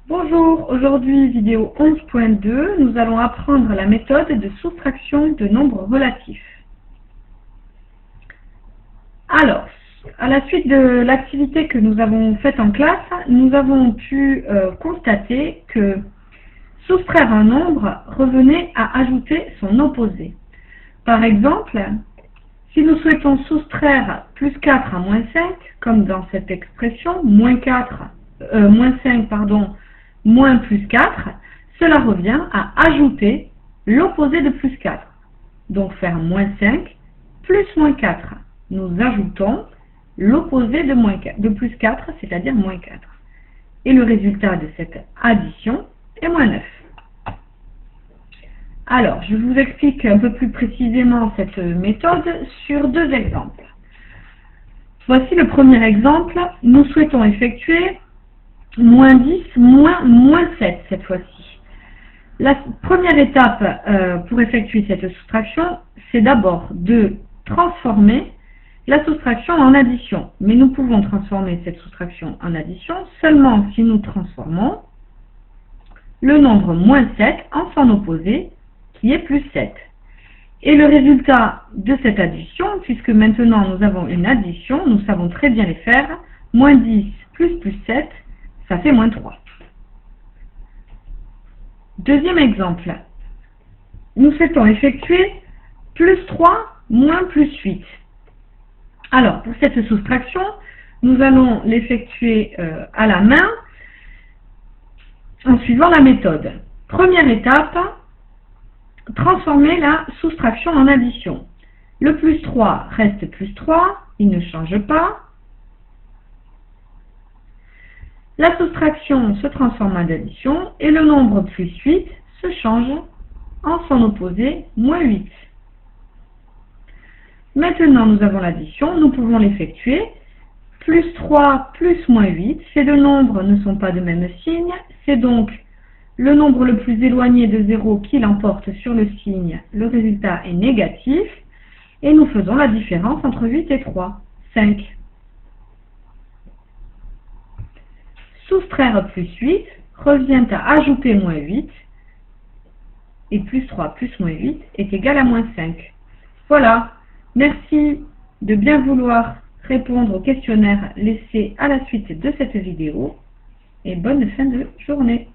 Bonjour, aujourd'hui vidéo 11.2, nous allons apprendre la méthode de soustraction de nombres relatifs. Alors, à la suite de l'activité que nous avons faite en classe, nous avons pu constater que soustraire un nombre revenait à ajouter son opposé. Par exemple, si nous souhaitons soustraire plus 4 à moins 5, comme dans cette expression, moins 5, moins plus 4, cela revient à ajouter l'opposé de plus 4. Donc faire moins 5 plus moins 4. Nous ajoutons l'opposé de plus 4, c'est-à-dire moins 4. Et le résultat de cette addition est moins 9. Alors, je vous explique un peu plus précisément cette méthode sur deux exemples. Voici le premier exemple. Nous souhaitons effectuer moins 10, moins 7 cette fois-ci. La première étape pour effectuer cette soustraction, c'est d'abord de transformer la soustraction en addition. Mais nous pouvons transformer cette soustraction en addition seulement si nous transformons le nombre moins 7 en son opposé, qui est plus 7. Et le résultat de cette addition, puisque maintenant nous avons une addition, nous savons très bien les faire, moins 10 plus 7, ça fait moins 3. Deuxième exemple, nous souhaitons effectuer plus 3 moins plus 8. Alors, pour cette soustraction, nous allons l'effectuer à la main en suivant la méthode. Première étape, transformer la soustraction en addition. Le plus 3 reste plus 3, il ne change pas. La soustraction se transforme en addition et le nombre plus 8 se change en son opposé, moins 8. Maintenant, nous avons l'addition, nous pouvons l'effectuer. Plus 3 plus moins 8, ces deux nombres ne sont pas de même signe, c'est donc le nombre le plus éloigné de 0 qui l'emporte sur le signe, le résultat est négatif, et nous faisons la différence entre 8 et 3, 5. Soustraire plus 8 revient à ajouter moins 8, et plus 3 plus moins 8 est égal à moins 5. Voilà, merci de bien vouloir répondre au questionnaire laissé à la suite de cette vidéo, et bonne fin de journée.